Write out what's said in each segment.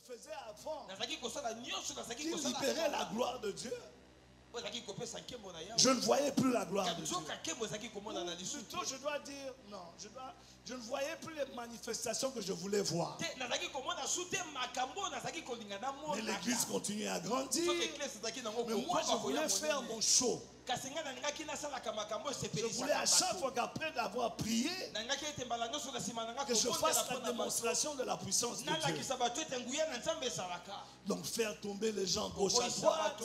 faisais avant, qui libérait la gloire de Dieu, je ne voyais plus la gloire de Dieu. Plutôt, je dois dire, non, je ne voyais plus les manifestations que je voulais voir. Mais l'église continuait à grandir. Mais moi, je voulais faire mon show. Je voulais à chaque fois qu'après d'avoir prié, que je fasse la démonstration de la puissance de Dieu. Donc faire tomber les gens gauche à droite,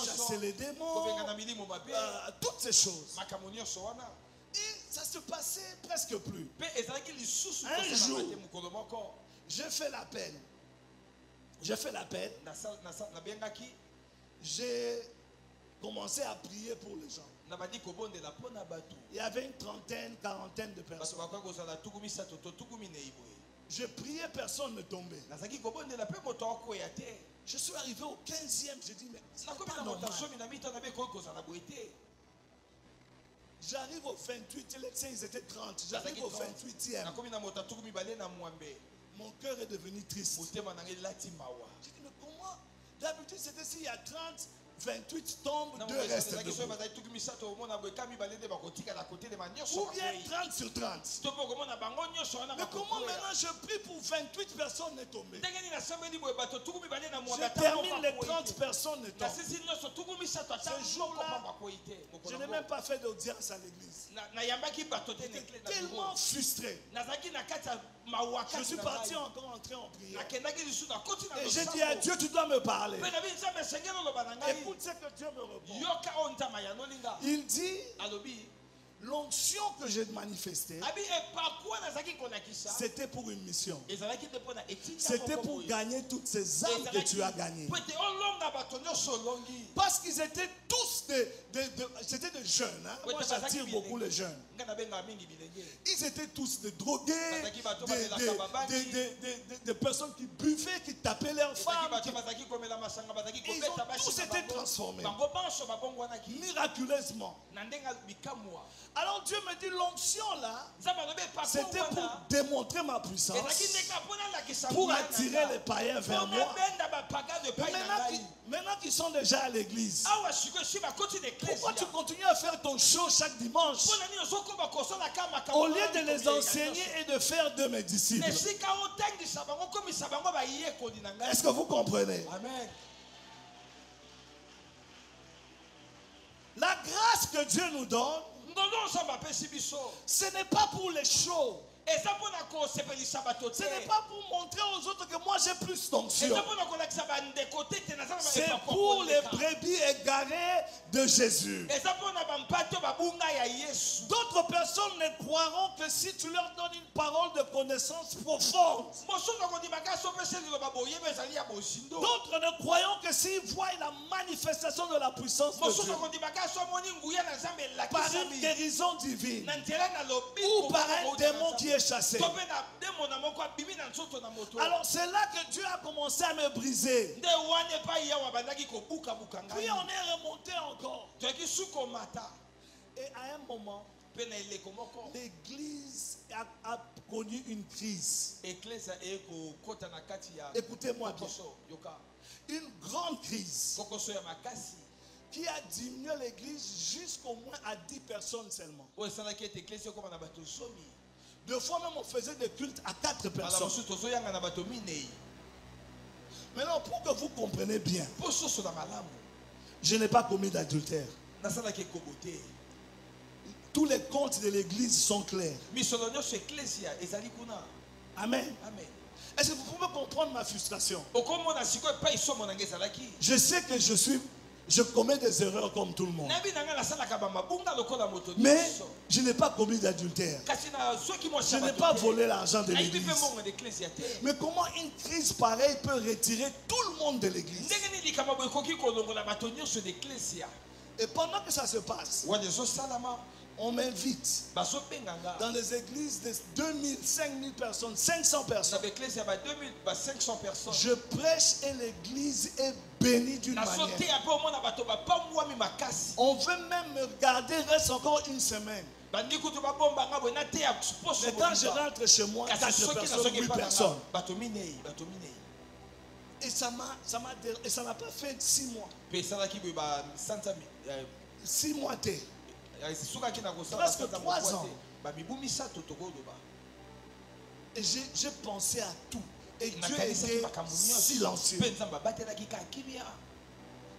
chasser les démons, toutes ces choses. Et ça se passait presque plus. Un jour, j'ai fait l'appel. J'ai commencé à prier pour les gens. Il y avait une trentaine, quarantaine de personnes. Je priais, personne ne tombait. Je suis arrivé au 15e, j'ai dit, mais c'est pas normal. J'arrive au 28, les tiens ils étaient 30. J'arrive au 28e. Mon cœur est devenu triste. J'ai dit, mais comment? D'habitude, c'était s'il y a 30, 28 tombent, 2 restent debout. Ou bien 30 sur 30. Mais comment maintenant je prie pour 28 personnes ne tombent? Je termine les 30 personnes ne tombent. Ce jour-là, je n'ai même pas fait d'audience à l'église. J'étais tellement frustré. Je suis parti encore entrer en prière. Et j'ai dit à Dieu, tu dois me parler. Écoute ce que Dieu me répond. Il dit, l'onction que j'ai manifestée, c'était pour une mission. C'était pour gagner toutes ces âmes que tu as gagnées. Parce qu'ils étaient tous c'était des jeunes. Hein? Moi, j'attire beaucoup les jeunes. Ils étaient tous des drogués, des personnes qui buvaient, qui tapaient leurs femmes. Ils ont tous été transformés. Miraculeusement. Alors Dieu me dit, l'onction là, c'était pour démontrer ma puissance, pour attirer les païens vers moi. Maintenant qu'ils sont déjà à l'église, pourquoi tu continues à faire ton show chaque dimanche au lieu de les enseigner et de faire de mes disciples? Est-ce que vous comprenez? Amen. La grâce que Dieu nous donne, ce n'est pas pour les shows. Ce n'est pas pour montrer aux autres que moi j'ai plus d'onction. C'est pour les brebis égarées de Jésus. D'autres personnes ne croiront que si tu leur donnes une parole de connaissance profonde. D'autres ne croiront que s'ils voient la manifestation de la puissance de Dieu par une guérison divine ou par un démon qui est chassé. Alors c'est là que Dieu a commencé à me briser. Puis on est remonté encore. Et à un moment, l'église a connu une crise. Écoutez-moi bien. Une grande crise qui a diminué l'église jusqu'au moins à 10 personnes seulement. Deux fois même on faisait des cultes à 4 personnes. Maintenant pour que vous compreniez bien, je n'ai pas commis d'adultère. Tous les comptes de l'église sont clairs. Amen. Est-ce que vous pouvez comprendre ma frustration? Je sais que je commets des erreurs comme tout le monde. Mais je n'ai pas commis d'adultère. Je n'ai pas volé l'argent de l'église. Mais comment une crise pareille peut retirer tout le monde de l'église? Et pendant que ça se passe, on m'invite dans des églises de 2000, 5000 personnes, 500 personnes. Je prêche et l'église est bénie d'une manière. On veut même me garder, reste encore une semaine. Mais quand je rentre chez moi, 4 personnes, 8 personnes. ça n'a pas fait 6 mois. 6 mois, presque 3 ans. Et j'ai pensé à tout. Et Dieu était silencieux.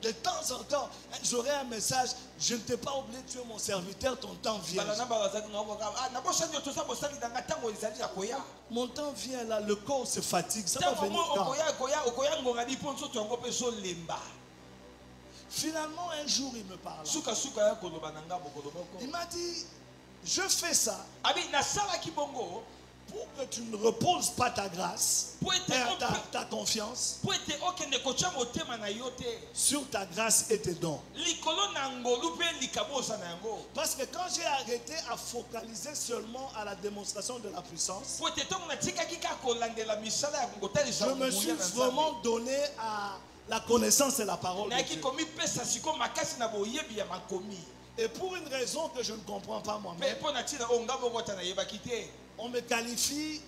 De temps en temps, j'aurai un message. Je ne t'ai pas oublié, tu es mon serviteur, ton temps vient. Mon temps vient là, le corps se fatigue. Ça va venir quand? Finalement, un jour, il me parle. Il m'a dit, je fais ça pour que tu ne reposes pas ta grâce, ta confiance sur ta grâce et tes dons. Parce que quand j'ai arrêté à focaliser seulement à la démonstration de la puissance, je me suis vraiment donné à la connaissance et la parole de Dieu. Et pour une raison que je ne comprends pas moi-même, on me qualifie,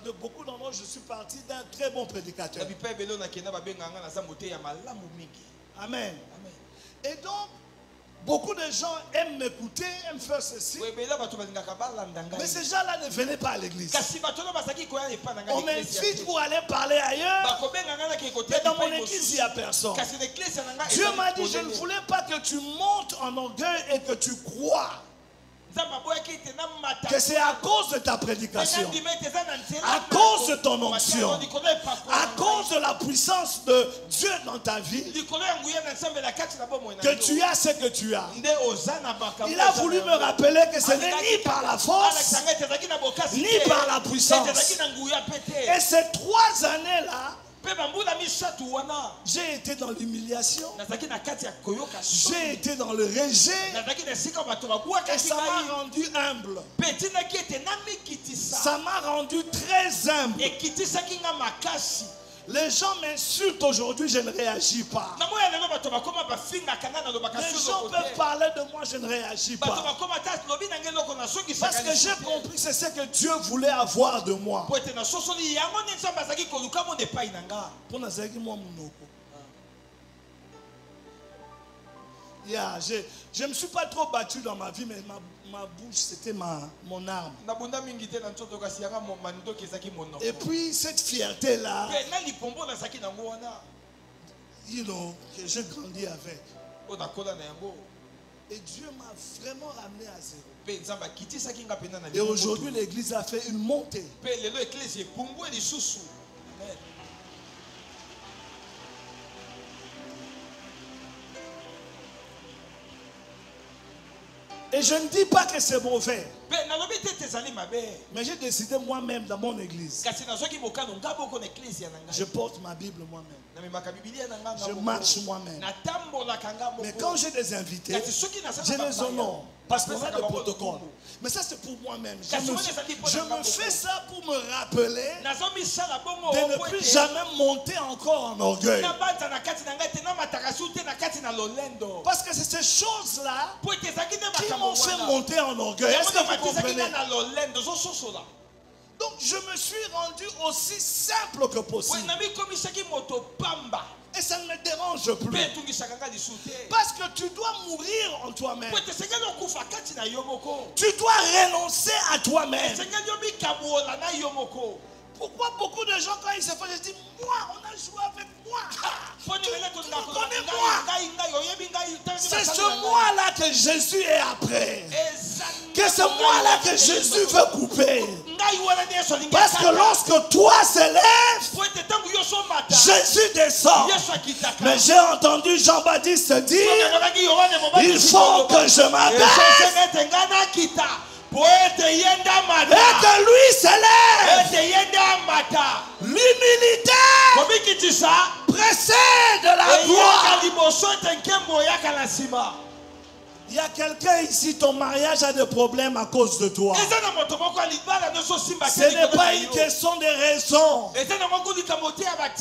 de beaucoup d'endroits, je suis parti d'un très bon prédicateur. Amen. Et donc, beaucoup de gens aiment m'écouter, aiment faire ceci. Mais ces gens-là ne venaient pas à l'église. On m'invite pour aller parler ailleurs. Mais dans mon église, il n'y a personne. Dieu m'a dit, je ne voulais pas que tu montes en orgueil et que tu crois que c'est à cause de ta prédication, à cause de ton onction, à cause de la puissance de Dieu dans ta vie, que tu as ce que tu as. Il a voulu me rappeler que ce n'est ni par la force, ni par la puissance. Et ces 3 années-là, j'ai été dans l'humiliation, j'ai été dans le rejet, et ça m'a rendu humble. Ça m'a rendu très humble. Les gens m'insultent aujourd'hui, je ne réagis pas. Les gens peuvent parler de moi, je ne réagis pas. Parce que j'ai compris c'est ce que Dieu voulait avoir de moi. Je ne me suis pas trop battu dans ma vie, mais ma bouche, c'était mon arme. Et puis, cette fierté-là, que j'ai grandi avec. Et Dieu m'a vraiment ramené à zéro. Et aujourd'hui, l'église a fait une montée. Et je ne dis pas que c'est mauvais. Mais j'ai décidé moi-même dans mon église. Je porte ma Bible moi-même. Je marche moi-même. Mais quand j'ai des invités, je les honore. Parce qu'on a des protocoles. Mais ça c'est pour moi-même. Je me fais ça pour me rappeler de ne plus jamais monter encore en orgueil. Parce que c'est ces choses-là qui m'ont fait monter en orgueil. Est-ce que vous comprenez? Donc je me suis rendu aussi simple que possible. Et ça ne me dérange plus. Parce que tu dois mourir en toi-même. Tu dois renoncer à toi-même. Pourquoi beaucoup de gens, quand ils se font, ils disent, moi, on a joué avec moi. Tu me connais moi. C'est ce moi-là que Jésus est après. Que ce moi-là que Jésus veut couper. Parce que lorsque toi s'élève, Jésus descend. Mais j'ai entendu Jean-Baptiste dire, il faut que je m'abaisse et que lui s'élève. L'humilité précède la gloire. Il y a quelqu'un ici, ton mariage a des problèmes à cause de toi. Ce n'est pas une question de raison.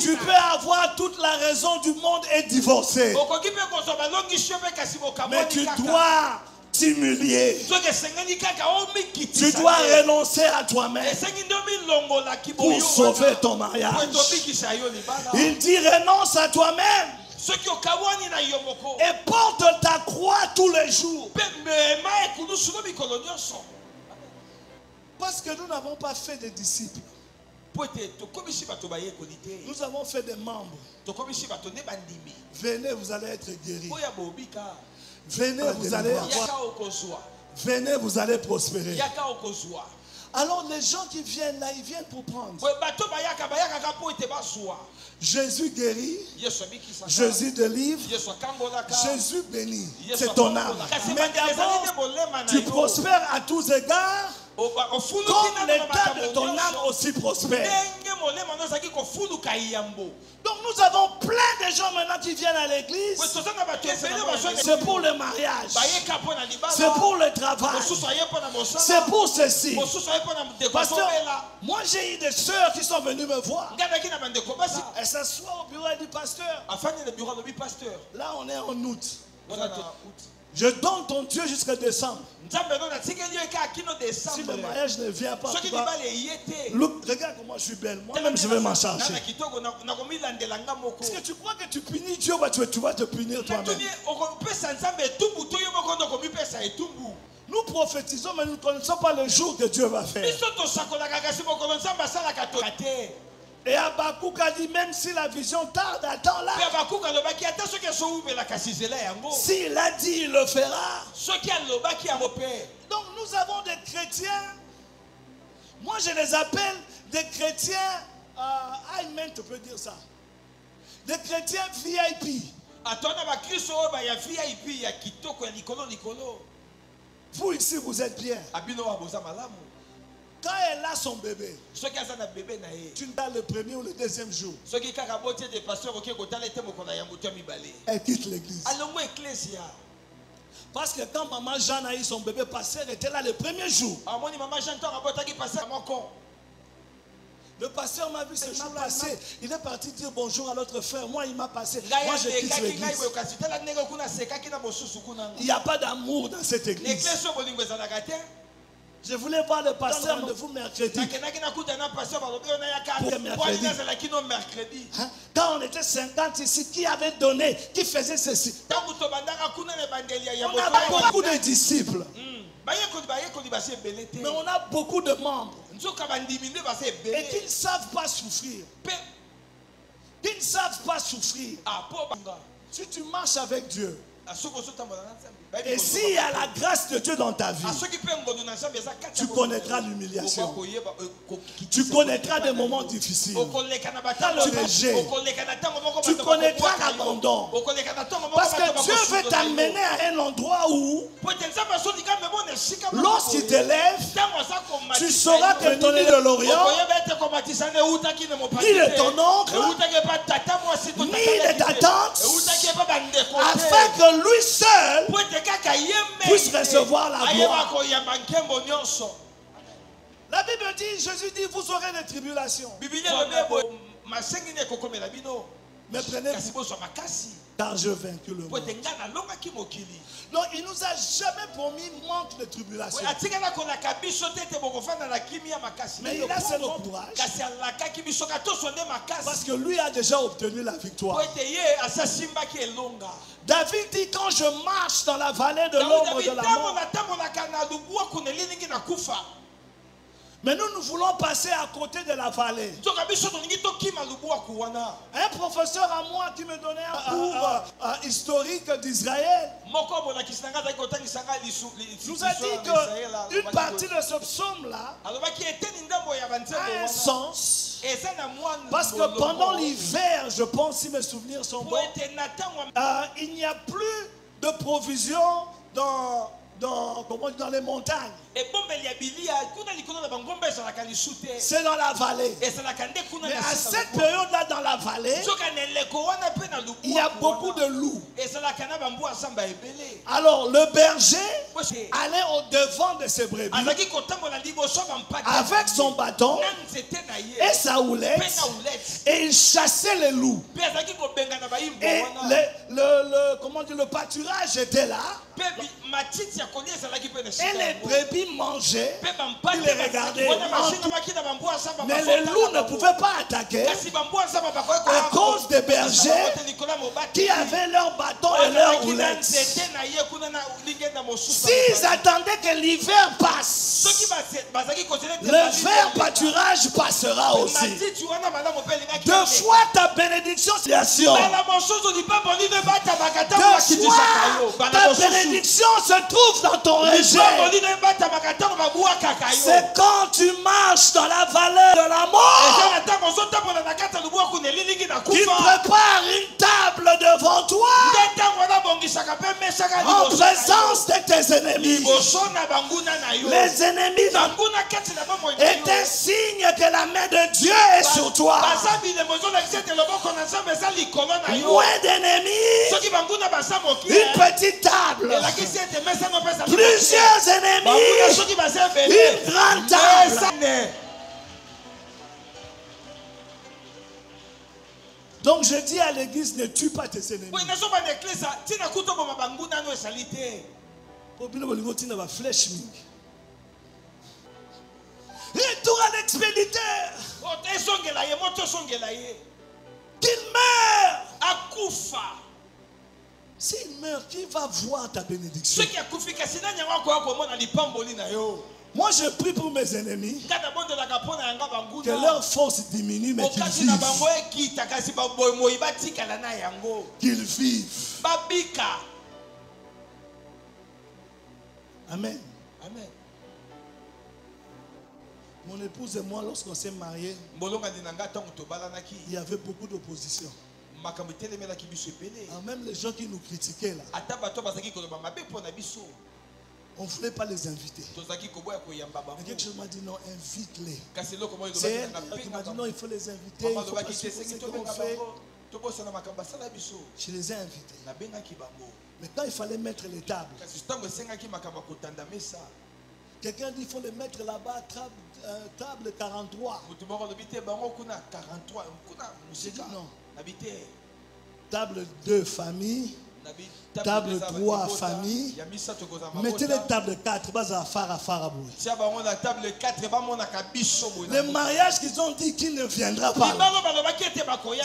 Tu peux avoir toute la raison du monde et divorcer. Mais tu dois t'humilier. Tu dois renoncer à toi-même pour sauver ton mariage. Il dit renonce à toi-même et porte ta croix tous les jours. Parce que nous n'avons pas fait des disciples. Nous avons fait des membres. Venez, vous allez être guéris. Venez, vous allez avoir. Venez, vous allez prospérer. Alors les gens qui viennent là, ils viennent pour prendre. Jésus guérit, Jésus délivre, Jésus bénit. C'est ton âme. Mais d'abord, tu prospères à tous égards, comme l'état de ton âme aussi prospère. Donc nous avons plein de gens maintenant qui viennent à l'église. C'est pour le mariage. C'est pour le travail. C'est pour ceci. Pasteur, moi j'ai eu des sœurs qui sont venues me voir. Elles s'assoient au bureau et disent pasteur. Là on est en août. Je donne ton Dieu jusqu'à décembre. Si le mariage ne vient pas, regarde comment je suis belle. Moi-même, je vais m'en charger. Est-ce que tu crois que tu punis Dieu, tu vas te punir toi-même? Nous prophétisons, mais nous ne connaissons pas le jour que Dieu va faire. Et Habakkuk a dit, même si la vision tarde, attends-la. S'il a dit, il le fera. Donc nous avons des chrétiens, moi je les appelle des chrétiens, Amen, tu peux dire ça. Des chrétiens VIP. Vous ici, vous êtes bien. Quand elle a son bébé, tu n'as le premier ou le deuxième jour, elle quitte l'église. Parce que quand maman Jeanne a eu son bébé, pasteur était là le premier jour. Le pasteur m'a vu ce jour passé. Il est parti dire bonjour à l'autre frère. Moi, il m'a passé. Moi, je quitte l'église. Il n'y a pas d'amour dans cette église. Je voulais voir le pasteur rendez-vous mercredi. Hein? Quand on était 50 ici, qui avait donné, qui faisait ceci? On a beaucoup de disciples. Mais on a beaucoup de membres. Et qui ne savent pas souffrir. Qui ne savent pas souffrir. Si tu marches avec Dieu, et s'il y a la grâce de Dieu dans ta vie, tu connaîtras l'humiliation. Tu connaîtras des moments difficiles. Tu connaîtras l'abandon. Parce que Dieu veut t'amener à un endroit où, lorsqu'il t'élève, tu sauras que ton nid de l'Orient, ni de ton oncle, ni de ta tante, afin que lui seul puisse recevoir la gloire. La Bible dit, Jésus dit, vous aurez des tribulations. Mais prenez, car je vaincu le monde. Donc il nous a jamais promis manque de tribulation. Mais il a seulement courage. Parce que lui a déjà obtenu la victoire. David dit, quand je marche dans la vallée de l'ombre de la mort. Mais nous voulons passer à côté de la vallée. Un professeur à moi qui me donnait un cours historique d'Israël nous a dit qu'une partie de ce psaume-là a un sens. Parce que pendant l'hiver, je pense, si mes souvenirs sont bons, il n'y a plus de provisions dans les montagnes. C'est dans la vallée. Mais à cette période-là, dans la vallée, il y a beaucoup de loups. Alors le berger allait au devant de ses brebis avec son bâton et sa houlette et il chassait les loups. Et le pâturage était là. Et les brebis mangeaient. Ils les regardaient. Mais les loups ne pouvaient pas attaquer à cause des bergers qui avaient leur bâton et leur houlette. S'ils attendaient que l'hiver passe, le vert pâturage passera aussi. Deux fois ta bénédiction, deux fois ta bénédiction se trouve dans ton rejet. C'est quand tu marches dans la vallée de la mort qu'il prépare une table devant toi en présence de tes ennemis. Les ennemis étaient signe que la main de Dieu est sur toi. Moins d'ennemis, une petite table, plusieurs ennemis, une grande table. Donc je dis à l'église, ne tue pas tes ennemis. Retour à l'expéditeur. Qu'il meurt. S'il meurt, qui va voir ta bénédiction? Moi je prie pour mes ennemis, que leur force diminue, mais qu'ils vivent. Qu'ils vivent. Amen. Amen. Mon épouse et moi, lorsqu'on s'est mariés, il y avait beaucoup d'opposition. Même les gens qui nous critiquaient là, on ne voulait pas les inviter. Mais quelque chose m'a dit non, invite-les. C'est elle qui m'a dit non, il faut les inviter. Il faut pas ce qu'on fait. Je les ai invités. Mais quand il fallait mettre les tables, quelqu'un dit qu'il faut les mettre là-bas, table 43. J'ai dit non. Table 2 famille. Table 3 famille. Mettez les tables 4. Le mariage qu'ils ont dit qu'il ne viendra pas là,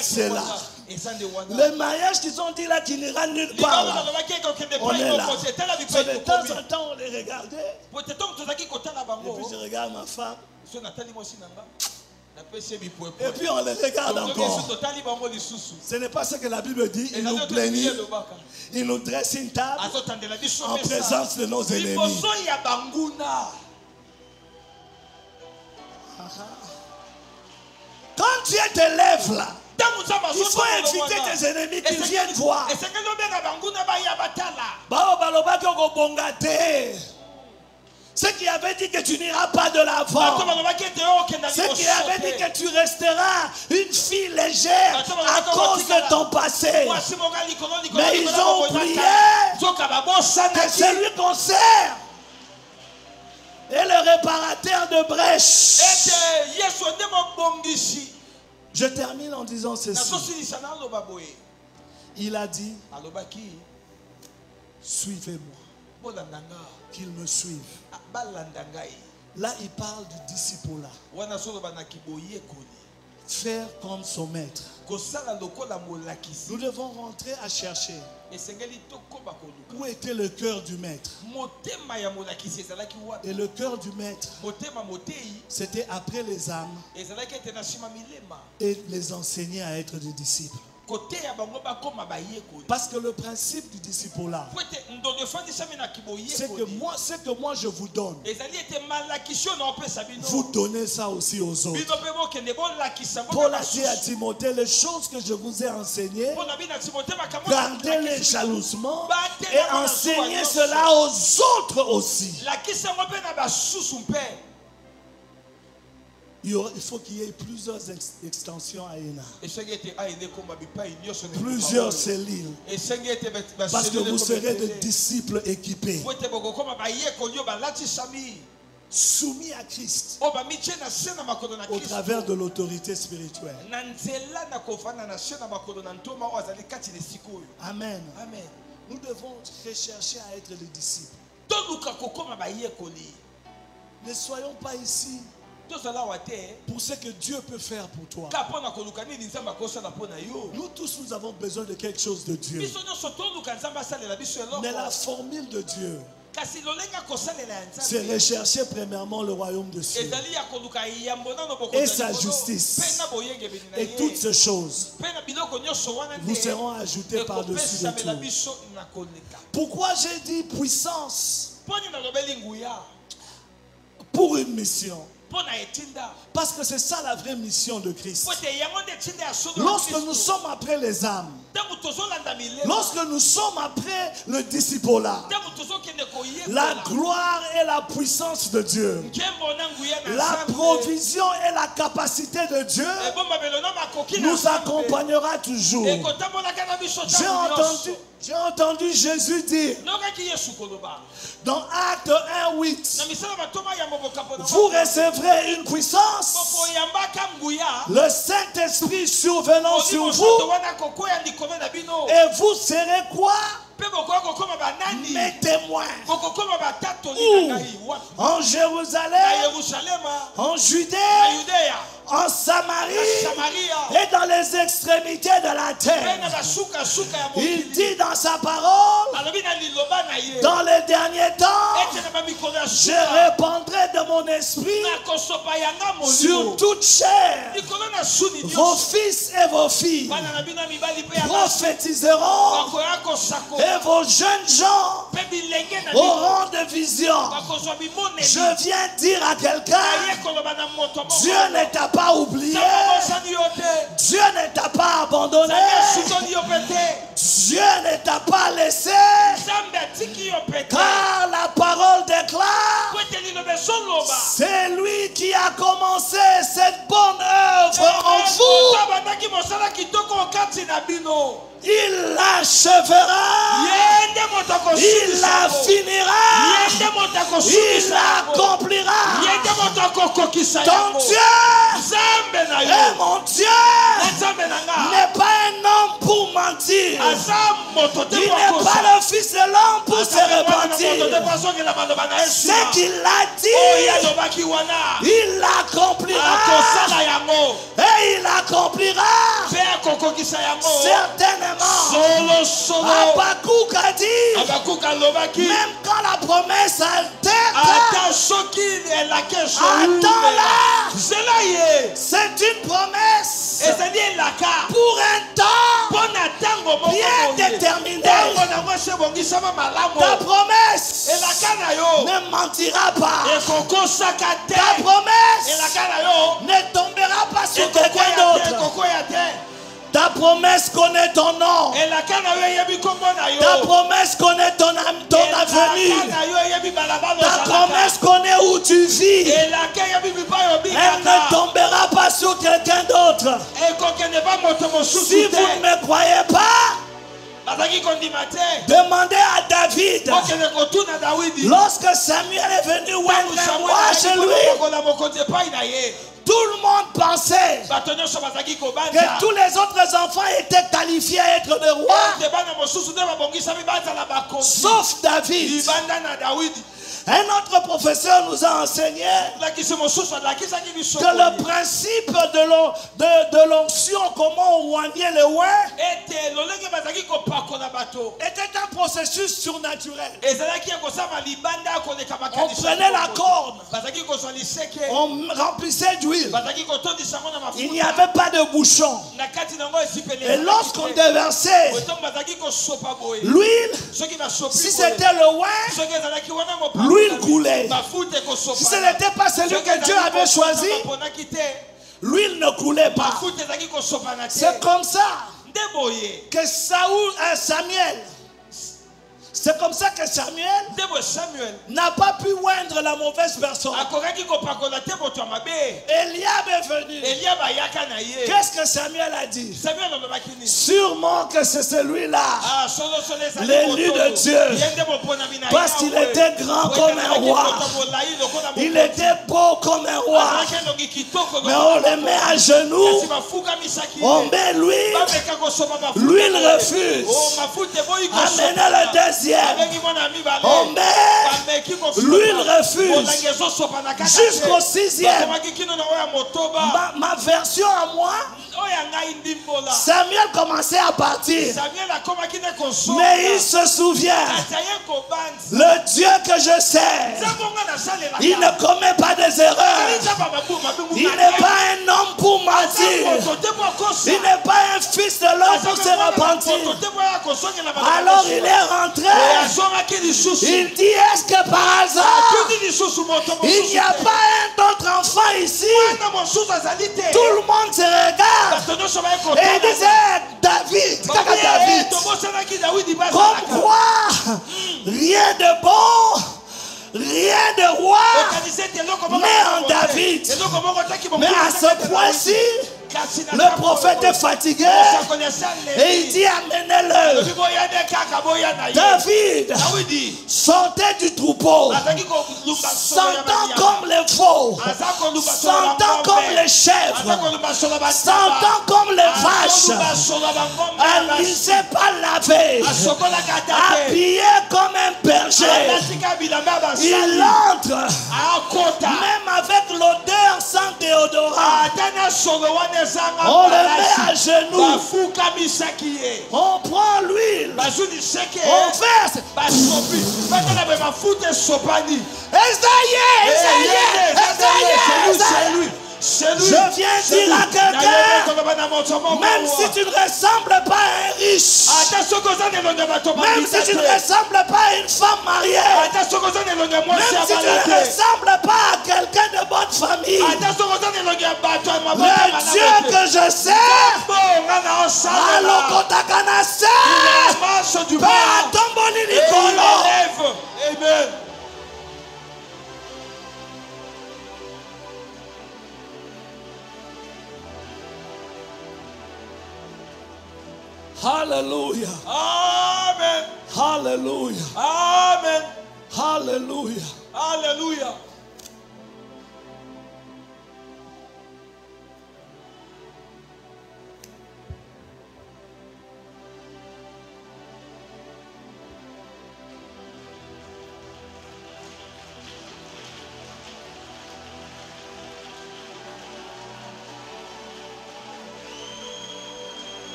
c'est là. Le mariage qu'ils ont dit là qu'il n'ira nulle part là, on est là. De temps en temps on les regardait. Et puis je regarde ma femme. Et puis on les regarde encore. Ce n'est pas ce que la Bible dit. Il nous bénit. Il nous dresse une table en présence de nos ennemis. Quand Dieu te lève là, il faut inviter tes ennemis qui viennent voir. Ceux qui avaient dit que tu n'iras pas de l'avant. Ceux qui avaient dit que tu resteras une fille légère à cause de ton passé. Mais ils ont oublié que celui qu'on sert est le réparateur de brèches. Je termine en disant ceci. Il a dit, suivez-moi. Qu'ils me suivent. Là, il parle du disciple. Faire comme son maître. Nous devons rentrer à chercher où était le cœur du maître. Et le cœur du maître, c'était après les âmes et les enseigner à être des disciples. Parce que le principe du disciple-là, c'est que moi, ce que moi je vous donne, vous donnez ça aussi aux autres. Paul a dit à Timothée, les choses que je vous ai enseignées, gardez-les jalousement et enseignez cela aux autres aussi. Il faut qu'il y ait plusieurs extensions à ENA. Plusieurs cellules. Parce que vous serez des disciples équipés. Soumis à Christ. Au travers de l'autorité spirituelle. Amen. Amen. Nous devons rechercher à être des disciples. Ne soyons pas ici pour ce que Dieu peut faire pour toi. Nous tous, nous avons besoin de quelque chose de Dieu. Mais la formule de Dieu, c'est rechercher premièrement le royaume de Dieu et sa justice. Et toutes ces choses vous seront ajoutées par-dessus de tout. Pourquoi j'ai dit puissance pour une mission? Parce que c'est ça la vraie mission de Christ. Lorsque nous sommes après les âmes, lorsque nous sommes après le disciple-là, la gloire et la puissance de Dieu, la provision et la capacité de Dieu nous accompagnera toujours. J'ai entendu Jésus dire dans Acte 1:8, vous recevrez une puissance, le Saint-Esprit survenant sur vous, et vous serez quoi? Mes témoins. Où? En Jérusalem, en Judée, en Samarie et dans les extrémités de la terre. Il dit dans sa parole, dans les derniers temps, je répandrai de mon esprit sur toute chair. Vos fils et vos filles prophétiseront et vos jeunes gens auront des visions. Je viens dire à quelqu'un, Dieu ne t'a pas oublié, Dieu ne t'a pas abandonné, Dieu ne t'a pas laissé, car la parole déclare, c'est lui qui a commencé cette bonne œuvre en vous. Il l'achèvera, il la finira, il l'accomplira. Ton Dieu et mon Dieu n'est pas un homme pour mentir. Il n'est pas le fils de l'homme pour se repentir. Ce qu'il a dit, il l'accomplira. Et il l'accomplira certainement. Habakkuk a dit, même quand la promesse altère, attends-la. C'est une promesse pour un temps bien déterminé. Ta promesse ne mentira pas. Ta promesse ne tombera pas sur quelqu'un d'autre. Ta promesse connaît ton nom. Ta promesse connaît ton avenir. Ta promesse connaît où tu vis. Elle ne tombera pas sur quelqu'un d'autre. Si vous ne me croyez pas, demandez à David. Lorsque Samuel est venu voir chez lui, tout le monde pensait que tous les autres enfants étaient qualifiés à être des rois, sauf David. Un autre professeur nous a enseigné que le principe de l'onction, comment on oignait le oin, était un processus surnaturel. On prenait la corde, on remplissait d'huile. Il n'y avait pas de bouchon. Et lorsqu'on déversait l'huile, si c'était le oin, l'huile coulait. Si ce n'était pas celui que Dieu avait choisi, l'huile ne coulait pas. C'est comme ça que Samuel C'est comme ça que Samuel n'a pas pu oindre la mauvaise personne. Eliab est venu. Qu'est-ce que Samuel a dit? Sûrement que c'est celui-là, l'élu de Dieu, parce qu'il était grand comme un roi, il était beau comme un roi, mais on le met à genoux, on met l'huile, l'huile refuse. Amenez le deuxième, on met l'huile refuse jusqu'au sixième. Ma version à moi, Samuel commençait à partir, mais il se souvient, le Dieu que je sers, il ne commet pas des erreurs, il n'est pas un homme pour mentir, il n'est pas un fils de l'homme pour se repentir. Alors il est rentré, il dit, est-ce que par hasard il n'y a pas un autre enfant ici? Tout le monde se regarde et il disait, David, comme quoi rien de bon, rien de roi, mais en David. Mais à ce point-ci, le prophète est fatigué et il dit, amenez-le. David sortait du troupeau, sentant comme les veaux, sentant comme les chèvres, sentant comme les vaches. Il ne s'est pas lavé, habillé comme un berger. Il entre, même avec l'odeur sans déodorant. On le met à genoux. On prend l'huile. On verse. Je viens dire à quelqu'un, même si tu ne ressembles pas à un riche, même si tu ne ressembles pas à une femme mariée, même si tu ne ressembles pas à quelqu'un de bonne famille, le Dieu que je sers, Amen. Hallelujah. Amen. Hallelujah. Amen. Hallelujah. Hallelujah.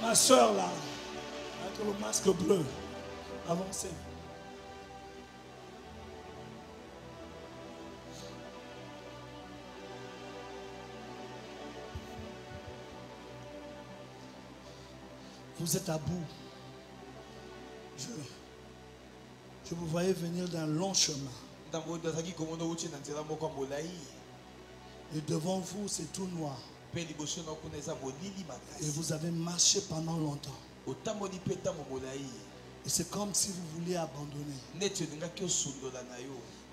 Ma soeur là, avec le masque bleu, avancez. Vous êtes à bout. Je vous voyais venir d'un long chemin. Et devant vous, c'est tout noir. Et vous avez marché pendant longtemps. Et c'est comme si vous vouliez abandonner.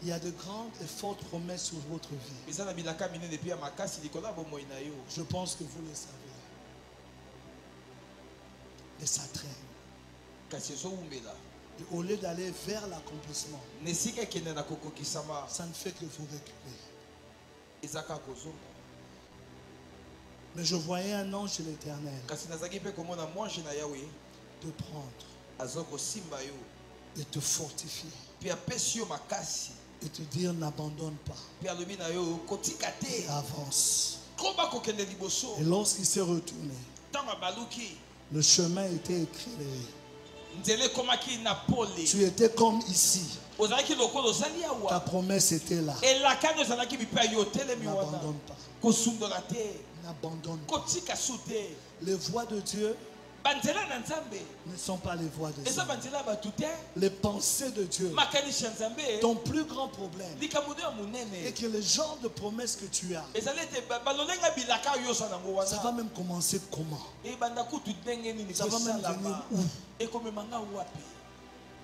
Il y a de grandes et fortes promesses sur votre vie. Je pense que vous le savez. Et ça traîne. Et au lieu d'aller vers l'accomplissement, ça ne fait que vous reculer. Mais je voyais un ange de l'Éternel te prendre et te fortifier et te dire n'abandonne pas et avance. Et lorsqu'il s'est retourné, le chemin était éclairé. Tu étais comme ici. Ta promesse était là. N'abandonne pas. N'abandonne pas. Les voies de Dieu ne sont pas les voies de Dieu. Les pensées de Dieu. Ton plus grand problème est que le genre de promesses que tu as, ça va même commencer comment? Ça va même venir où?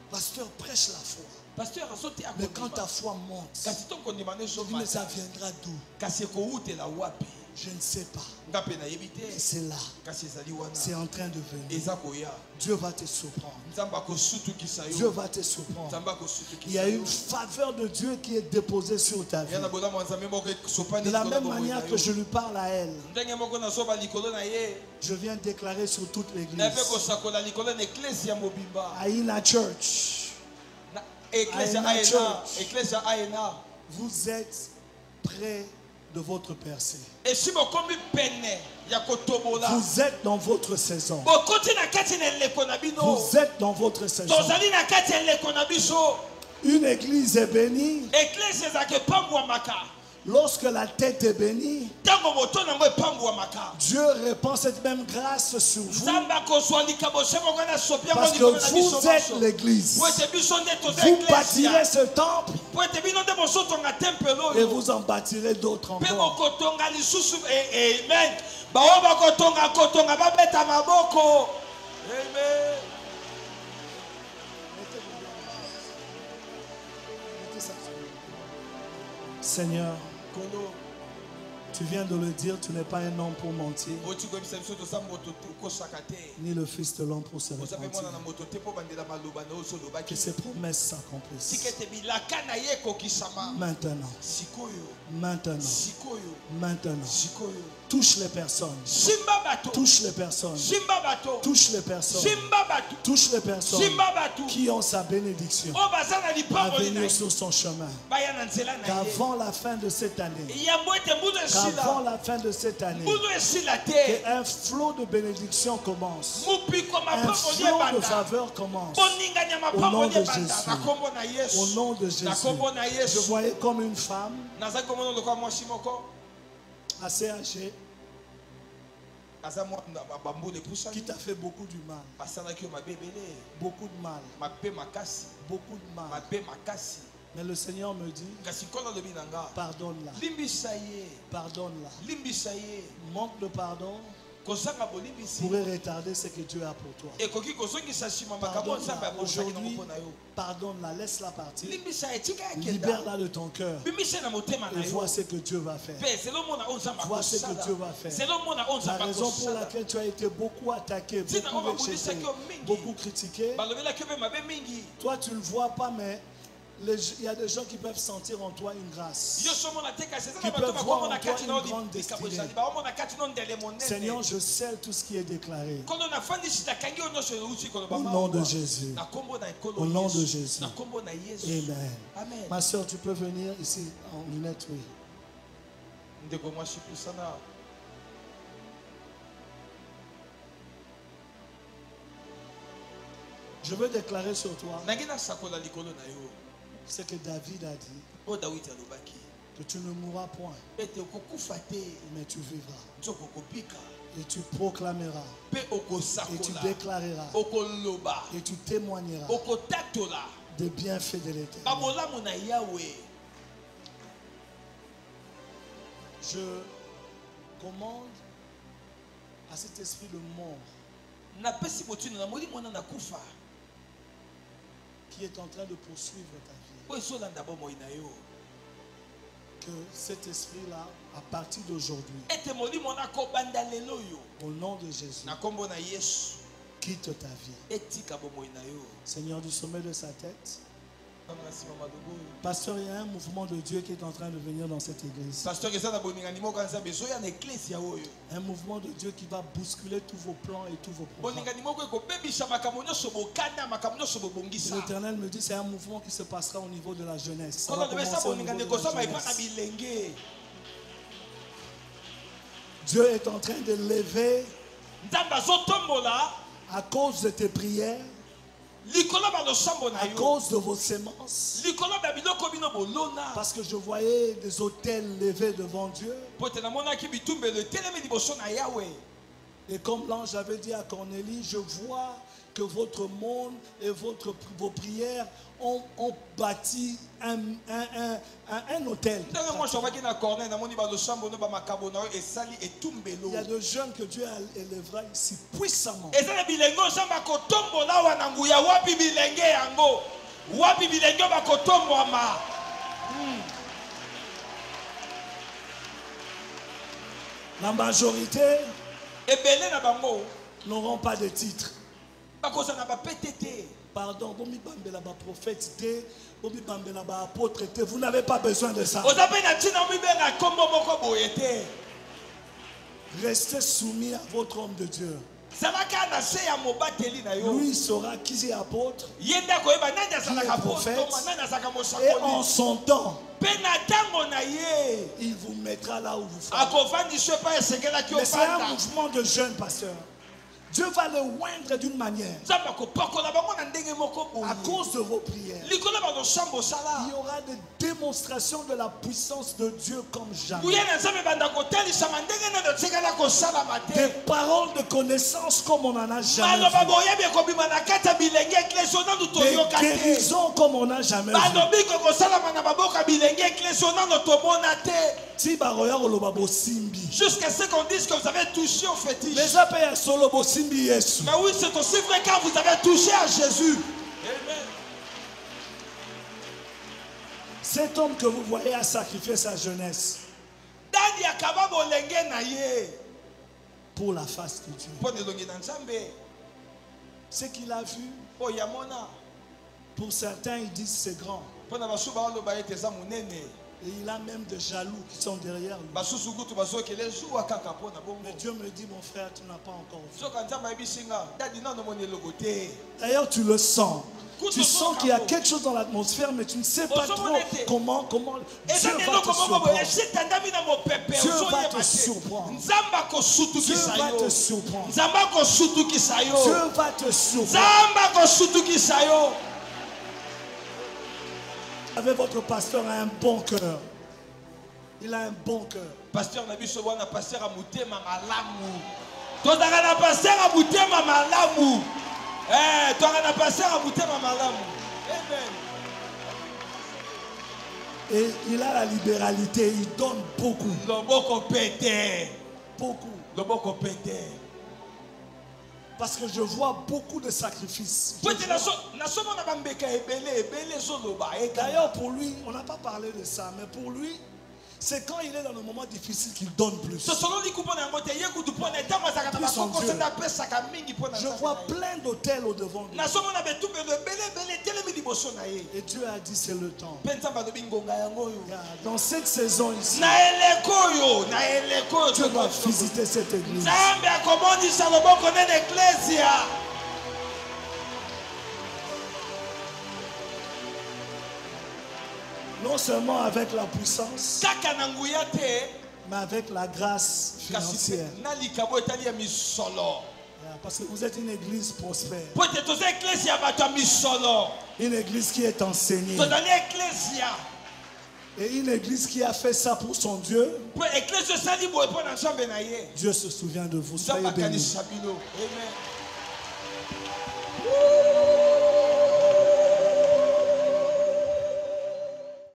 Pasteur, prêche la foi. Mais quand ta foi monte, mais ça viendra d'où? Je ne sais pas. C'est là. C'est en train de venir. Dieu va te surprendre. Dieu va te surprendre. Il y a une faveur de Dieu qui est déposée sur ta vie. De la même manière que je lui parle à elle, je viens déclarer sur toute l'église. Aina Church. Vous êtes près de votre percée. Vous êtes dans votre saison. Vous êtes dans votre saison. Une église est bénie lorsque la tête est bénie. Dieu répand cette même grâce sur vous. Parce que vous êtes l'église. Vous bâtirez ce temple et vous en bâtirez d'autres encore. Amen. Seigneur, tu viens de le dire, tu n'es pas un homme pour mentir, ni le fils de l'homme pour se repentir. Que ces promesses s'accomplissent. Maintenant. Touche les personnes. Touche les personnes. Touche les personnes. Touche les personnes qui ont sa bénédiction à venir sur son chemin. Qu'avant la fin de cette année, qu'un flot de bénédiction commence. Un flot de faveur commence. Au nom de Jésus. Au nom de Jésus. Je voyais comme une femme assez âgée qui t'a fait beaucoup du mal. Beaucoup de mal. Beaucoup de mal. Mais le Seigneur me dit, pardonne-la. Pardonne-la. Manque de pardon pourrait retarder ce que Dieu a pour toi. Pardonne-la. Aujourd'hui, pardonne-la, laisse-la partir. Libère-la de ton cœur. Et vois ce que Dieu va faire. Vois ce que Dieu va faire. La raison pour laquelle tu as été beaucoup attaqué, beaucoup rejeté, beaucoup critiqué, toi tu ne le vois pas, mais il y a des gens qui peuvent sentir en toi une grâce, qui peuvent voir en toi une grande destinée. Seigneur, je scelle tout ce qui est déclaré. Au nom de Jésus. Au nom de Jésus. Amen. Ma soeur, tu peux venir ici en lunettes, oui. Je veux déclarer sur toi ce que David a dit, que tu ne mourras point, mais tu vivras. Et tu proclameras, et tu déclareras, et tu témoigneras des bienfaits de l'Éternel. Je commande à cet esprit de mort qui est en train de poursuivre ta vie, que cet esprit-là, à partir d'aujourd'hui, au nom de Jésus, quitte ta vie. Seigneur, du sommet de sa tête, pasteur, il y a un mouvement de Dieu qui est en train de venir dans cette église. Un mouvement de Dieu qui va bousculer tous vos plans et tous vos programmes. L'Éternel me dit c'est un mouvement qui se passera au niveau de la jeunesse. Ça va commencer au niveau de la jeunesse. Dieu est en train de lever à cause de tes prières, à cause de vos sémences, parce que je voyais des autels levés devant Dieu. Et comme l'ange avait dit à Cornélie, je vois que votre monde et vos prières ont bâti un hôtel. Il y a de jeunes que Dieu élèvera ici puissamment. La majorité n'auront pas de titre. Pardon, vous n'avez pas besoin de ça. Restez soumis à votre homme de Dieu. Lui saura qui est apôtre, qui est prophète, et en son temps, il vous mettra là où vous faites. Mais c'est un mouvement de jeunes pasteurs. Dieu va le oindre d'une manière. À cause de vos prières, il y aura des démonstrations de la puissance de Dieu comme jamais. Des paroles de connaissance comme on n'en a jamais vu. Des guérisons comme on n'a jamais vu. Jusqu'à ce qu'on dise que vous avez touché au fétiche. Mais oui, c'est aussi vrai quand vous avez touché à Jésus. Amen. Cet homme que vous voyez a sacrifié sa jeunesse pour la face de Dieu. Ce qu'il a vu, pour certains ils disent c'est grand. Et il a même des jaloux qui sont derrière lui. Mais Dieu me dit, mon frère, tu n'as pas encore vu. D'ailleurs, tu le sens. Tu sens qu'il y a quelque chose dans l'atmosphère, mais tu ne sais pas trop comment Dieu va te surprendre. Dieu va te surprendre. Dieu va te surprendre. Dieu va te surprendre. Avec votre pasteur a un bon cœur. Il a un bon cœur. Pasteur Nabiso wana pasteur a mutema malamu. Tozaka na pasteur a mutema malamu. Tozaka na pasteur a mutema malamu. Amen. Et il a la libéralité, il donne beaucoup. Loboko pété. Beaucoup. Loboko pété. Parce que je vois beaucoup de sacrifices. D'ailleurs, pour lui, on n'a pas parlé de ça, mais pour lui, c'est quand il est dans le moment difficile qu'il donne plus. Je vois plein d'hôtels au devant de lui. Et Dieu a dit c'est le temps. Dans cette saison ici, Dieu va visiter cette église. Non seulement avec la puissance, mais avec la grâce financière. Parce que vous êtes une église prospère. Une église qui est enseignée. Et une église qui a fait ça pour son Dieu. Dieu se souvient de vous. Soyez bénis.